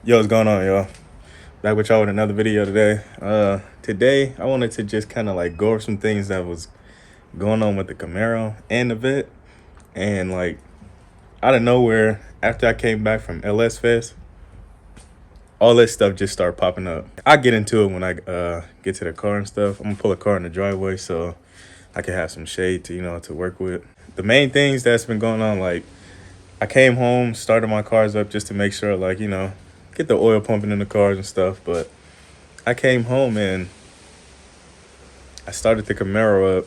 Yo, what's going on, y'all? Back with y'all with another video today. Today I wanted to just kind of like go over some things that was going on with the Camaro and the Vet, and like out of nowhere, after I came back from LS Fest, all that stuff just started popping up. I get into it when I get to the car and stuff. I'm gonna pull a car in the driveway so I can have some shade to work with. The main things that's been going on, like I came home, started my cars up just to make sure, get the oil pumping in the cars and stuff. But I came home and I started the Camaro up,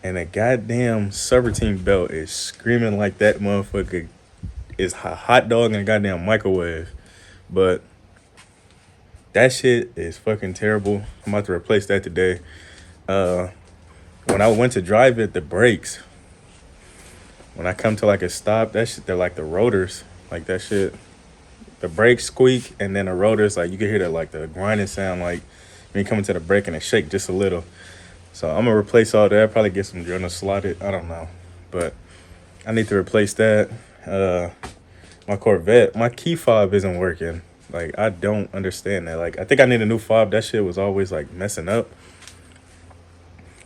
and a goddamn serpentine belt is screaming like that motherfucker is a hot dog in a goddamn microwave. But that shit is fucking terrible. I'm about to replace that today. When I went to drive it, the brakes, when I come to like a stop, that shit, they're like the rotors, like that shit. The brakes squeak, and then the rotors, like you can hear that like the grinding sound, like when you come into the brake and it shake just a little. So I'm gonna replace all that. Probably get some journal slotted. I don't know, but I need to replace that. My Corvette, my key fob isn't working. Like I don't understand that. Like I think I need a new fob. That shit was always like messing up.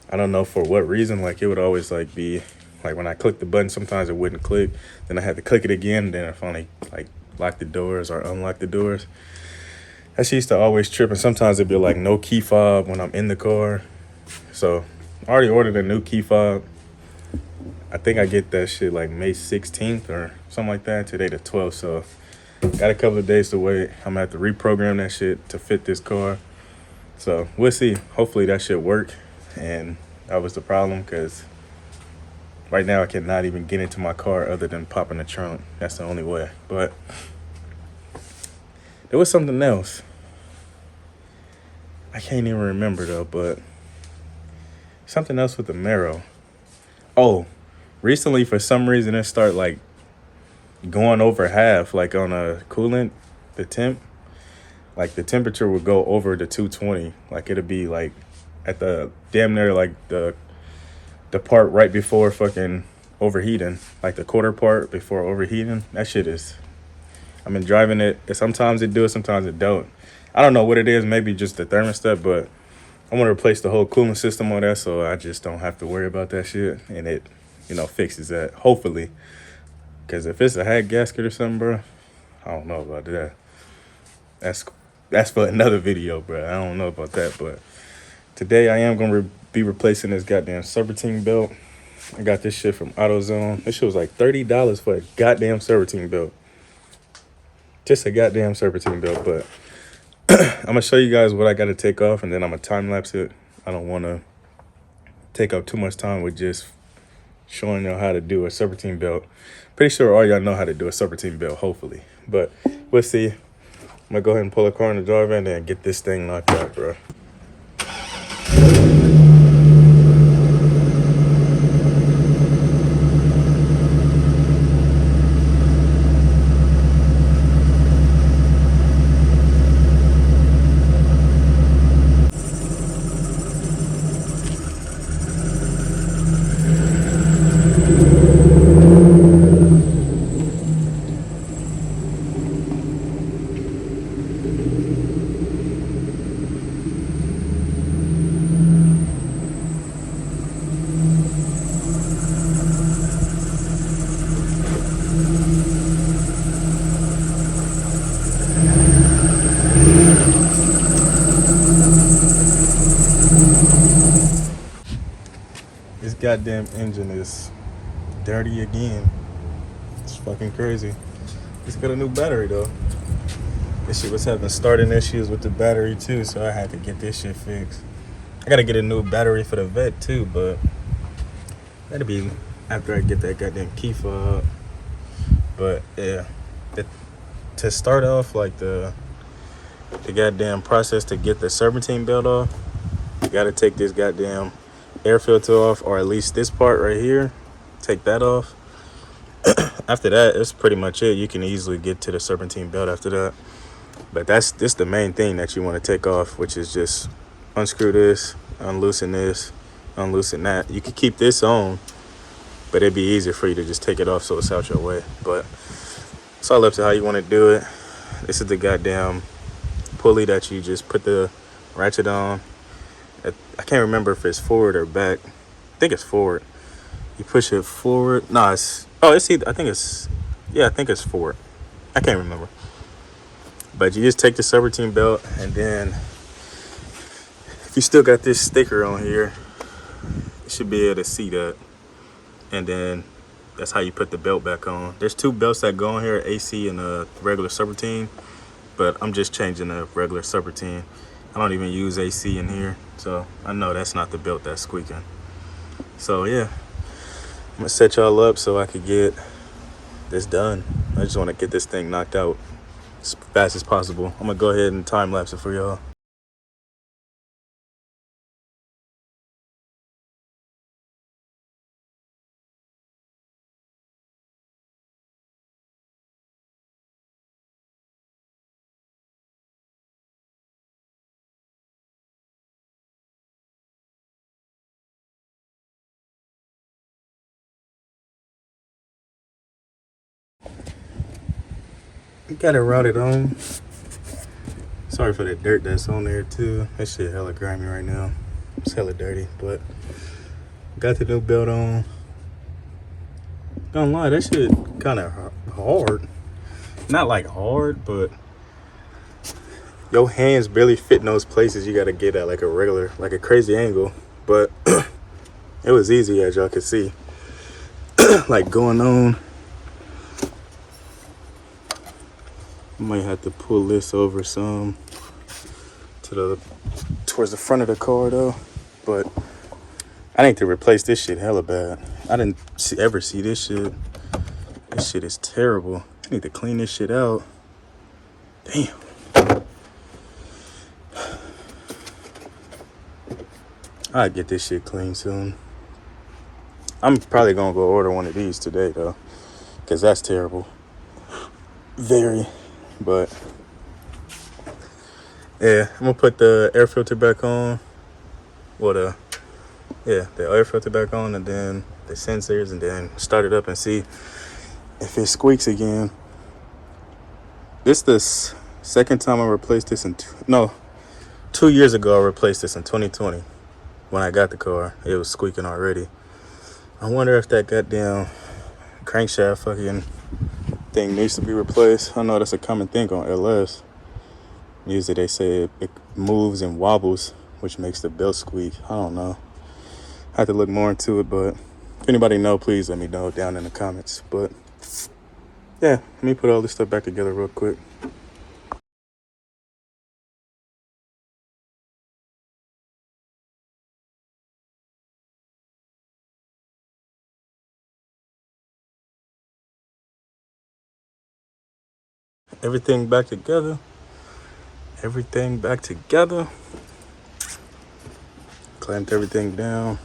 I don't know for what reason. Like it would always like be like when I click the button, sometimes it wouldn't click. Then I had to click it again. Then I finally like lock the doors or unlock the doors. That shit used to always trip, and sometimes it'd be like no key fob when I'm in the car. So I already ordered a new key fob. I think I get that shit like May 16th or something like that. Today the 12th, so got a couple of days to wait. I'm gonna have to reprogram that shit to fit this car. So we'll see. Hopefully that shit work. And that was the problem, because right now I cannot even get into my car other than popping the trunk. That's the only way. But there was something else. I can't even remember though, but something else with the Camaro. Oh, recently for some reason it started like going over half, like on a coolant, the temp. Like the temperature would go over the 220. Like it'd be like at the damn near like the part right before fucking overheating, like the quarter part before overheating. That shit is, I've been driving it. Sometimes it do it, sometimes it don't. I don't know what it is, maybe just the thermostat, but I want to replace the whole cooling system on that so I just don't have to worry about that shit, and it, fixes that, hopefully. Because if it's a hat gasket or something, bro, I don't know about that. That's for another video, bro. I don't know about that, but today I am going to be replacing this goddamn serpentine belt. I got this shit from AutoZone. This shit was like $30 for a goddamn serpentine belt. Just a goddamn serpentine belt, but I'm going to show you guys what I got to take off, and then I'm going to time-lapse it. I don't want to take up too much time with just showing y'all how to do a serpentine belt. Pretty sure all y'all know how to do a serpentine belt, hopefully. But we'll see. I'm going to go ahead and pull a car in the driveway and then get this thing knocked out, bro. This goddamn engine is dirty again. It's fucking crazy. It's got a new battery though. This shit was having starting issues with the battery too, so I had to get this shit fixed. I gotta get a new battery for the Vet too, but that'll be after I get that goddamn key fob. But yeah, to start off, like the goddamn process to get the serpentine belt off, you gotta take this goddamn air filter off, or at least this part right here. Take that off. After that, it's pretty much it. You can easily get to the serpentine belt after that. But that's the main thing that you want to take off, which is just unscrew this, unloosen that. You could keep this on, but it'd be easier for you to just take it off so it's out your way. But it's all up to how you want to do it. This is the goddamn pulley that you just put the ratchet on. I can't remember if it's forward or back. I think it's forward. You push it forward. No, it's either, I think it's forward. I can't remember. But you just take the serpentine belt, and then if you still got this sticker on here, you should be able to see that. And then that's how you put the belt back on. There's two belts that go on here, AC and a regular serpentine, but I'm just changing the regular serpentine. I don't even use AC in here, so I know that's not the belt that's squeaking. So yeah, I'm gonna set y'all up so I could get this done. I just want to get this thing knocked out as fast as possible. I'm gonna go ahead and time lapse it for y'all. Got it routed on. Sorry for the dirt that's on there too. That shit hella grimy right now. It's hella dirty, but got the new belt on. Don't lie, that shit kind of hard. Not like hard, but your hands barely fit in those places you gotta get at like a crazy angle. But it was easy, as y'all could see. Like going on. Might have to pull this over some towards the front of the car though, but I need to replace this shit hella bad. I didn't ever see this shit. This shit is terrible. I need to clean this shit out. Damn. I'll get this shit clean soon. I'm probably gonna go order one of these today though, because that's terrible. Very. But yeah, I'm gonna put the air filter back on. The air filter back on, and then the sensors, and then start it up and see if it squeaks again. This the second time I replaced this 2 years ago. I replaced this in 2020 when I got the car. It was squeaking already. I wonder if that goddamn crankshaft fucking thing needs to be replaced. I know that's a common thing on LS. Usually they say it moves and wobbles, which makes the belt squeak. I don't know. I have to look more into it, but if anybody know, please let me know down in the comments. But yeah, let me put all this stuff back together real quick. Everything back together. Everything back together. Clamped everything down.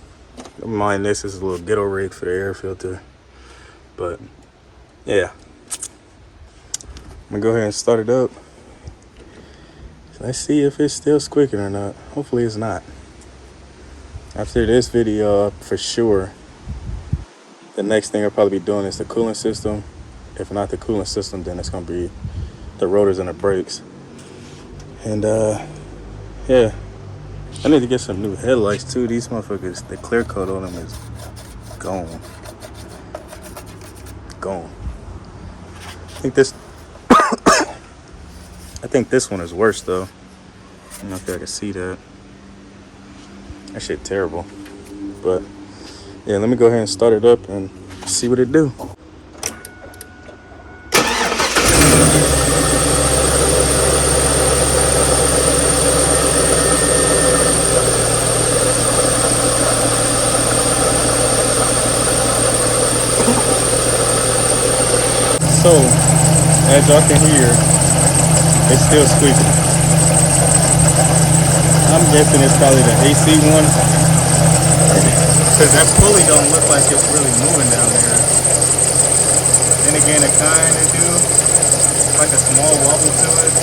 Don't mind this is a little ghetto rig for the air filter. But yeah. I'm gonna go ahead and start it up. Let's see if it's still squeaking or not. Hopefully it's not. After this video, for sure, the next thing I'll probably be doing is the cooling system. If not the cooling system, then it's gonna be the rotors and the brakes. And yeah, I need to get some new headlights too. These motherfuckers, the clear coat on them is gone. I think this one is worse though. I don't know if I can see that. That shit terrible. But yeah, let me go ahead and start it up and see what it do. So, as y'all can hear, it's still squeaking. I'm guessing it's probably the AC one, because that pulley don't look like it's really moving down there. Then again, it kind of do. It's like a small wobble to it.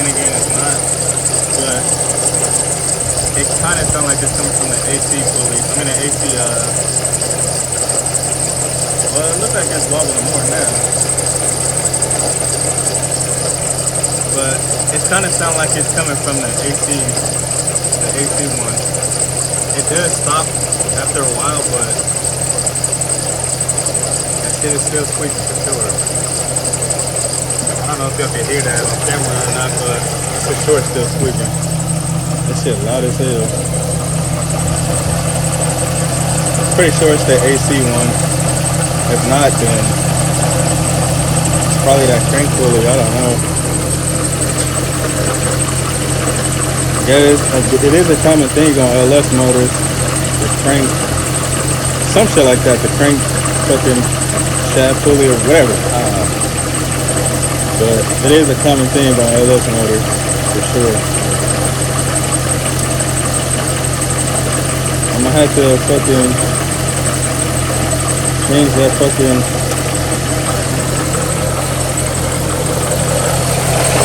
And again, it's not. But it kind of sounds like it's coming from the AC pulley. I mean the AC, well, it looks like it's wobbling more now. It kind of sounds like it's coming from the AC one. It does stop after a while, but that shit is still squeaking for sure. I don't know if y'all can hear that on camera or not, but for sure it's still squeaking. That shit loud as hell. Pretty sure it's the AC one. If not, then it's probably that crank pulley. I don't know. Yeah, it is a common thing on LS motors. The crank, some shit like that. The crank fucking shaft pulley or whatever. I don't know. But it is a common thing on LS motors for sure. I'm gonna have to fucking change that fucking.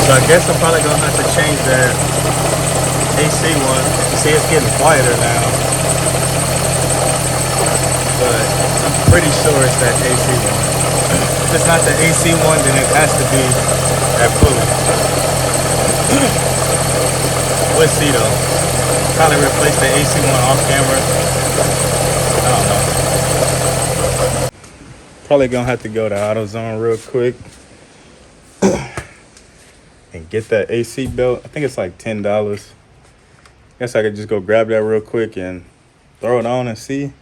So I guess I'm probably gonna have to change that AC one. You see, it's getting quieter now, but I'm pretty sure it's that AC one. If it's not the AC one, then it has to be that pulley. We'll see though. Probably replace the AC one off camera. I don't know. Probably gonna have to go to AutoZone real quick and get that AC belt. I think it's like $10. Guess I could just go grab that real quick and throw it on and see.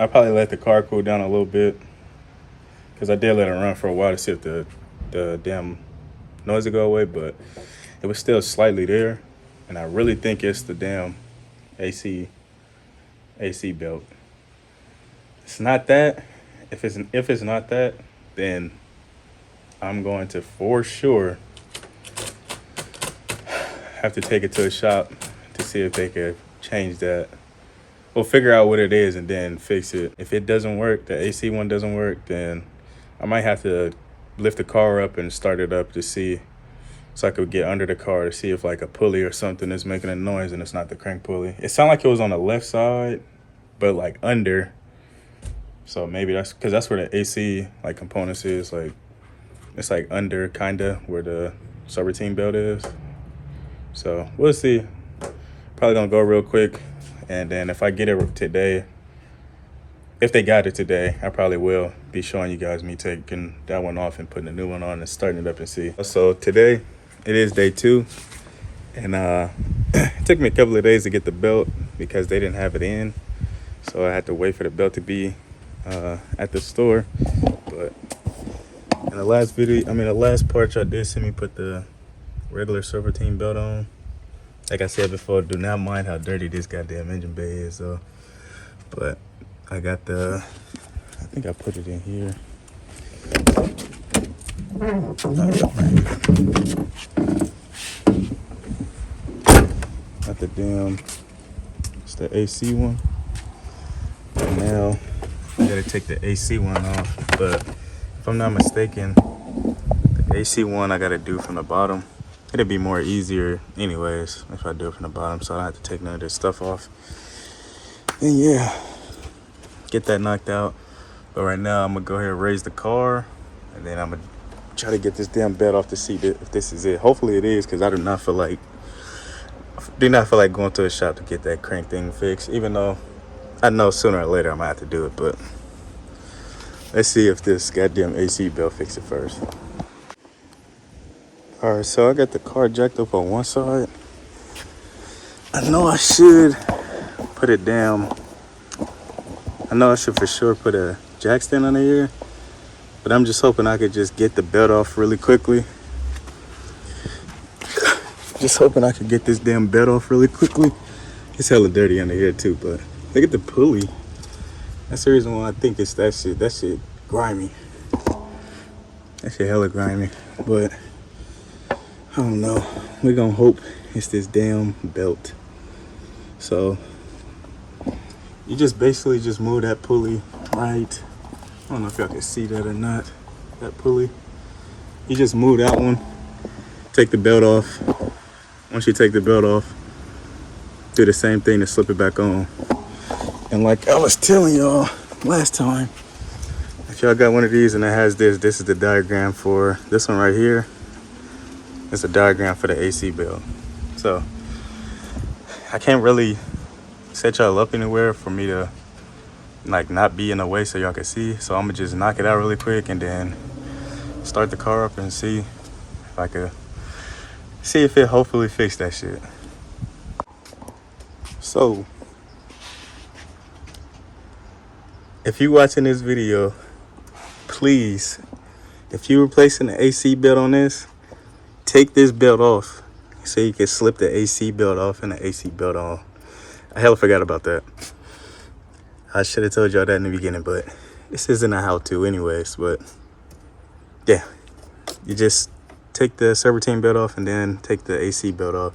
I'll probably let the car cool down a little bit, because I did let it run for a while to see if the damn noise would go away, but it was still slightly there, and I really think it's the damn AC belt. It's not that. If it's not that, then I'm going to for sure have to take it to a shop to see if they could change that. We'll figure out what it is and then fix it. If it doesn't work, the AC one doesn't work, then I might have to lift the car up and start it up to see, so I could get under the car to see if like a pulley or something is making a noise and it's not the crank pulley. It sounded like it was on the left side, but like under. So maybe that's because that's where the AC like components is. Like it's like under kinda where the serpentine belt is. So we'll see. Probably gonna go real quick, and then if I get it today, if they got it today, I probably will be showing you guys me taking that one off and putting a new one on and starting it up and see. So today, it is day 2, and it took me a couple of days to get the belt because they didn't have it in, so I had to wait for the belt to be at the store. But in the last video, the last part, y'all did see me put the regular serpentine belt on. Like I said before, do not mind how dirty this goddamn engine bay is, though. But I got I think I put it in here. Got the damn, it's the AC one. And now I gotta take the AC one off. But if I'm not mistaken, the AC one I gotta do from the bottom. It'd be more easier anyways if I do it from the bottom, so I don't have to take none of this stuff off. And yeah, get that knocked out. But right now I'm gonna go ahead and raise the car, and then I'm gonna try to get this damn bed off to see if this is it. Hopefully it is, because I do not feel like going to a shop to get that crank thing fixed, even though I know sooner or later I might have to do it. But let's see if this goddamn AC belt fixes it first. All right, so I got the car jacked up on one side. I know I should put it down. I know I should for sure put a jack stand under here, but I'm just hoping I could just get the belt off really quickly. Just hoping I could get this damn belt off really quickly. It's hella dirty under here too, but look at the pulley. That's the reason why I think it's that shit. That shit grimy. That shit hella grimy, but I don't know. We're gonna hope it's this damn belt. So you just basically just move that pulley right. I don't know if y'all can see that or not. That pulley. You just move that one. Take the belt off. Once you take the belt off, do the same thing to slip it back on. And like I was telling y'all last time, if y'all got one of these and it has this is the diagram for this one right here. It's a diagram for the AC belt. So I can't really set y'all up anywhere for me to like not be in the way so y'all can see. So I'm gonna just knock it out really quick and then start the car up and see if I could see if it hopefully fix that shit. So if you watching this video, please, if you replacing the AC belt on this, take this belt off so you can slip the AC belt off and the AC belt on. I hella forgot about that. I should have told y'all that in the beginning, but this isn't a how-to anyways. But yeah, you just take the serpentine belt off and then take the AC belt off,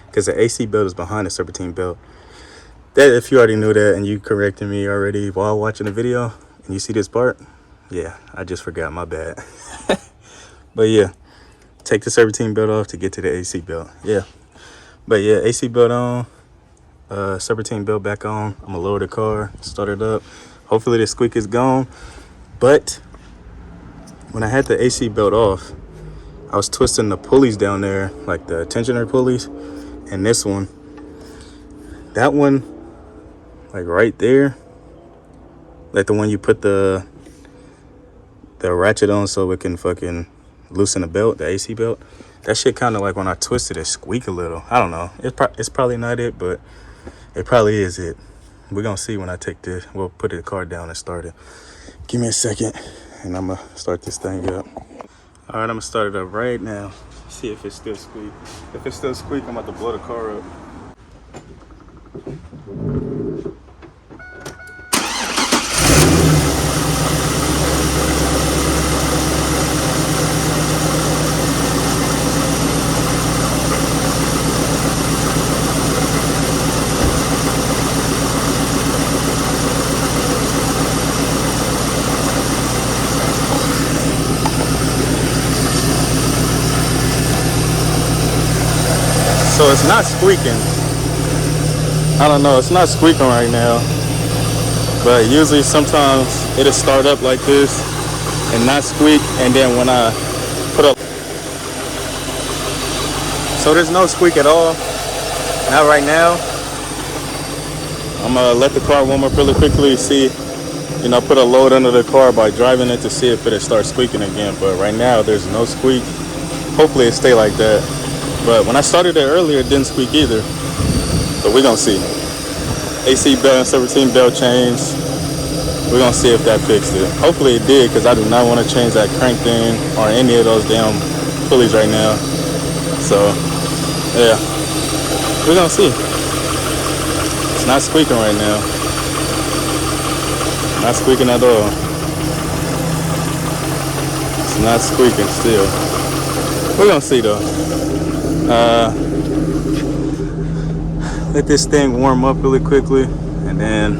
because the AC belt is behind the serpentine belt. That, if you already knew that and you corrected me already while watching the video and you see this part, yeah, I just forgot, my bad. But yeah, take the serpentine belt off to get to the AC belt. Yeah, but yeah, AC belt on, serpentine belt back on. I'm gonna lower the car, start it up. Hopefully the squeak is gone. But when I had the AC belt off, I was twisting the pulleys down there, like the tensioner pulleys, and this one, that one, like right there, like the one you put the ratchet on so it can fucking loosen the belt, the AC belt. That shit kind of like when I twisted it, squeak a little. I don't know. It's probably not it, but it probably is it. We're gonna see when I take this. We'll put the car down and start it. Give me a second, and I'm gonna start this thing up. All right, I'm gonna start it up right now. See if it still squeak. If it still squeak, I'm about to blow the car up. So it's not squeaking. I don't know, it's not squeaking right now. But usually sometimes it'll start up like this and not squeak, and then when I put up, so there's no squeak at all. Not right now. I'm gonna let the car warm up really quickly, see, you know, put a load under the car by driving it to see if it'll start squeaking again. But right now there's no squeak. Hopefully it stay like that. But when I started it earlier, it didn't squeak either. But we're gonna see. AC belt and serpentine belt change. We're gonna see if that fixed it. Hopefully it did, because I do not want to change that crank thing or any of those damn pulleys right now. So yeah, we're gonna see. It's not squeaking right now. Not squeaking at all. It's not squeaking still. We're gonna see though. Let this thing warm up really quickly, and then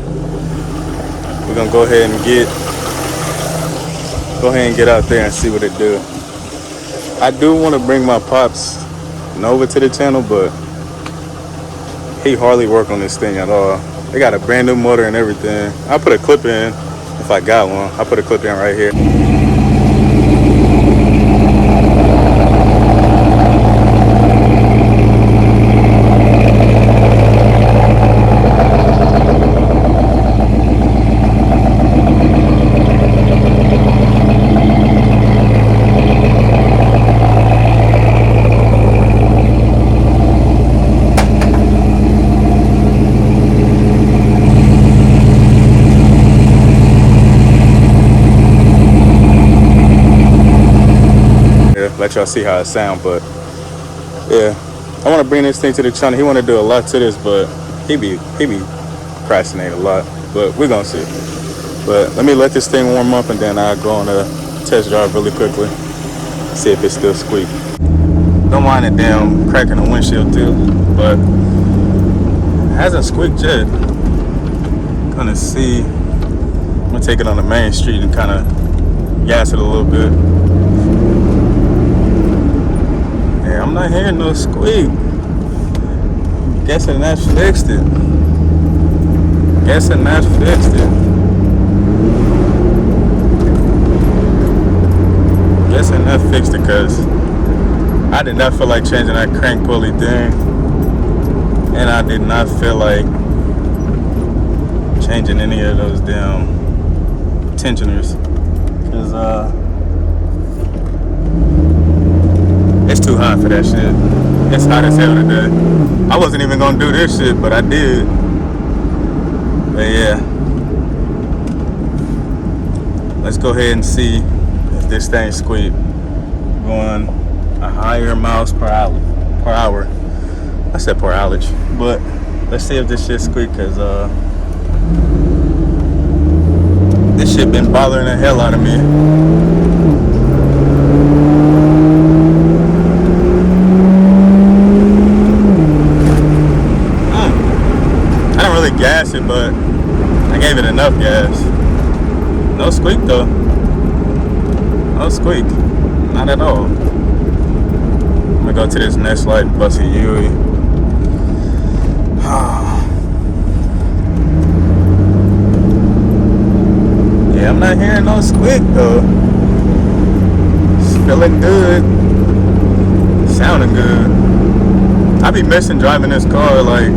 we're gonna go ahead and get out there and see what it do. I do want to bring my pops Nova to the channel, but he hardly work on this thing at all. They got a brand new motor and everything. I put a clip in if I got one. I put a clip in right here. Let y'all see how it sound. But yeah, I want to bring this thing to the channel. He want to do a lot to this, but he be procrastinating a lot. But we're gonna see. But let me let this thing warm up, and then I'll go on a test drive really quickly, see if it's still squeaking. Don't mind the damn crack in the windshield too, but it hasn't squeaked yet. Gonna see. I'm gonna take it on the main street and kind of gas it a little bit. I'm not hearing no squeak. Guessing that fixed it. Guessing that fixed it. Guessing that fixed it, cause I did not feel like changing that crank pulley thing, and I did not feel like changing any of those damn tensioners, because it's too hot for that shit. It's hot as hell today. I wasn't even gonna do this shit, but I did. But yeah, let's go ahead and see if this thing squeak. Going a higher miles per hour. I said per hourage, but let's see if this shit squeak, cause this shit been bothering the hell out of me. I don't really gas it, but I gave it enough gas. No squeak though. No squeak. Not at all. I'm gonna go to this next light and bust a Yui. Yeah, I'm not hearing no squeak though. It's feeling good. Sounding good. I be missing driving this car. Like,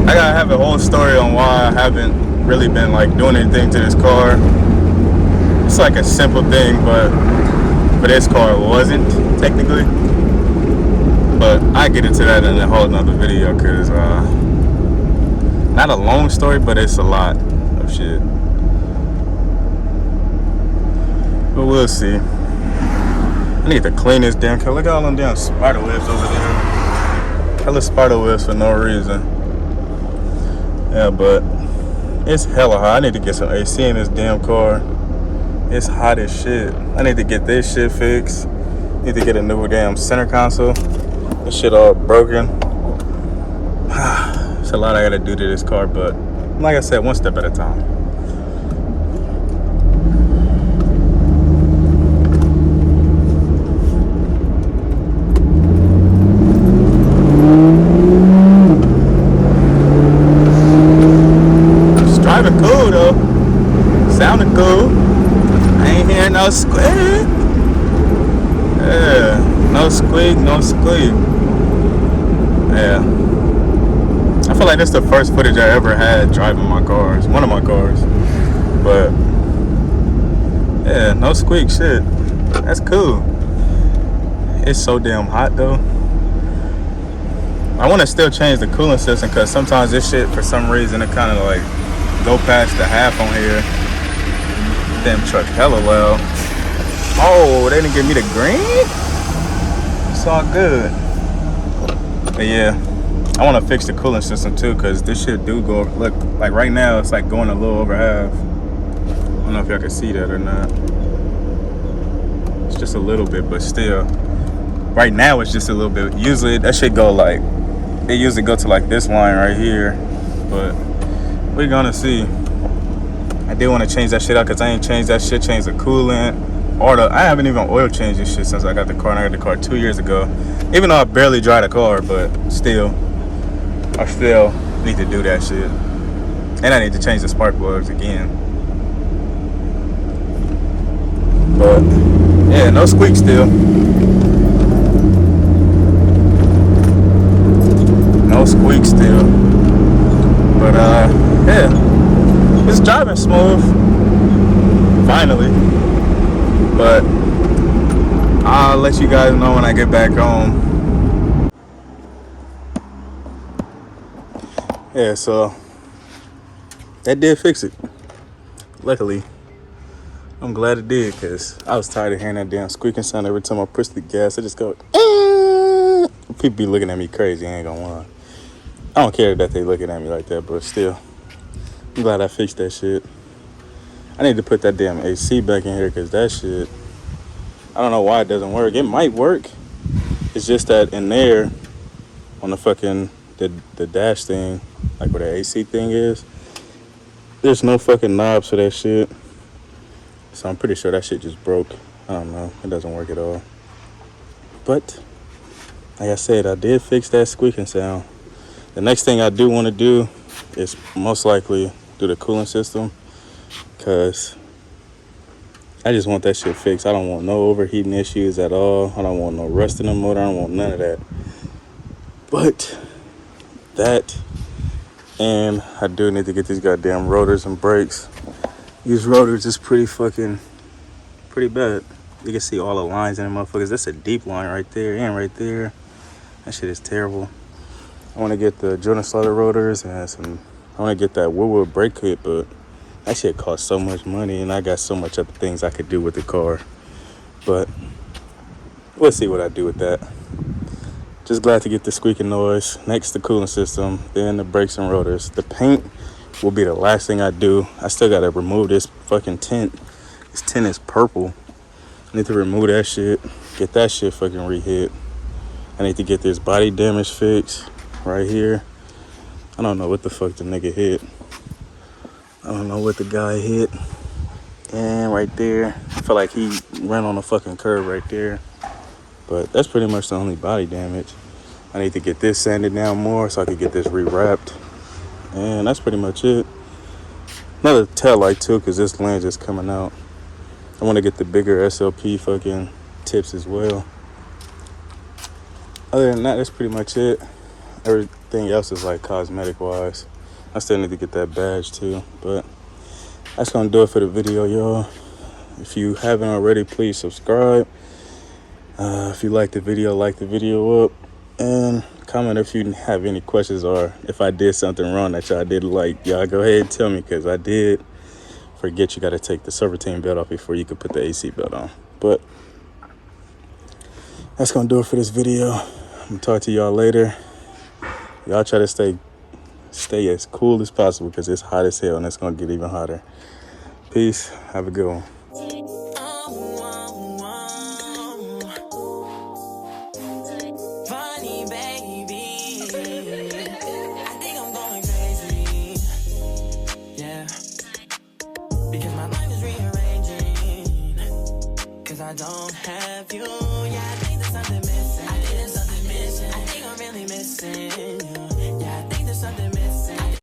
I gotta have a whole story on why I haven't really been like doing anything to this car. It's like a simple thing, but for this car it wasn't technically. But I get into that in a whole nother video, cause not a long story, but it's a lot of shit. But we'll see. I need to clean this damn car. Look at all them damn spider webs over there. Hella spider webs for no reason. Yeah, but it's hella hot. I need to get some AC in this damn car. It's hot as shit. I need to get this shit fixed. Need to get a new damn center console. This shit all broken. It's a lot I gotta do to this car, but like I said, one step at a time. It's driving cool though. Sounding cool. I ain't hearing no squeak. Yeah, no squeak, no squeak. Yeah. I feel like this is the first footage I ever had driving my cars. One of my cars. But, yeah, no squeak shit. That's cool. It's so damn hot though. I want to still change the cooling system, because sometimes this shit, for some reason, it kind of like go past the half on here. Damn truck hella loud. Oh, they didn't give me the green? It's all good. But yeah, I want to fix the cooling system too, because this shit do go, look, like right now it's like going a little over half. I don't know if y'all can see that or not. It's just a little bit, but still. Right now it's just a little bit. Usually that shit go like, it usually go to like this line right here. But we're gonna see. I did want to change that shit out, because I ain't changed that shit, changed the coolant. I haven't even oil changed this shit since I got the car, and I got the car 2 years ago. Even though I barely drive the car, but still, I still need to do that shit. And I need to change the spark plugs again. But yeah, no squeak still. No squeak still. But yeah, it's driving smooth. Finally. But I'll let you guys know when I get back home. Yeah, so that did fix it. Luckily, I'm glad it did, because I was tired of hearing that damn squeaking sound every time I push the gas. I just go, people be looking at me crazy, I ain't gonna lie. I don't care that they looking at me like that, but still, I'm glad I fixed that shit. I need to put that damn AC back in here, because that shit, I don't know why it doesn't work. It might work. It's just that in there, on the fucking, the dash thing, like where the AC thing is, there's no fucking knobs for that shit. So I'm pretty sure that shit just broke. I don't know. It doesn't work at all. But, like I said, I did fix that squeaking sound. The next thing I do want to do is most likely do the cooling system, because I just want that shit fixed. I don't want no overheating issues at all. I don't want no rust in the motor. I don't want none of that. But that, and I do need to get these goddamn rotors and brakes. These rotors is pretty bad. You can see all the lines in them motherfuckers. That's a deep line right there and right there. That shit is terrible. I want to get the Jordan Slaughter rotors and I want to get that Woodwood brake kit, but that shit costs so much money, and I got so much other things I could do with the car. But we'll see what I do with that. Just glad to get the squeaking noise. Next, the cooling system, then the brakes and rotors. The paint will be the last thing I do. I still got to remove this fucking tint. This tint is purple. I need to remove that shit. Get that shit fucking rehit. I need to get this body damage fixed right here. I don't know what the fuck the nigga hit. I don't know what the guy hit. And right there, I feel like he ran on a fucking curb right there. But that's pretty much the only body damage. I need to get this sanded down more so I can get this rewrapped. And that's pretty much it. Another tail light too, because this lens is coming out. I want to get the bigger SLP fucking tips as well. Other than that, that's pretty much it. Everything else is like cosmetic wise. I still need to get that badge too, but that's gonna do it for the video, y'all. If you haven't already, please subscribe. If you like the video up, and comment if you have any questions or if I did something wrong that y'all didn't like. Y'all go ahead and tell me, because I did forget you got to take the serpentine belt off before you can put the AC belt on. But that's gonna do it for this video. I'm gonna talk to y'all later. Y'all try to stay as cool as possible, because it's hot as hell and it's gonna get even hotter. Peace. Have a good one. Funny baby, I think I'm going crazy. Yeah, because my life is rearranging. Cause I don't have you. Yeah, I think there's something missing.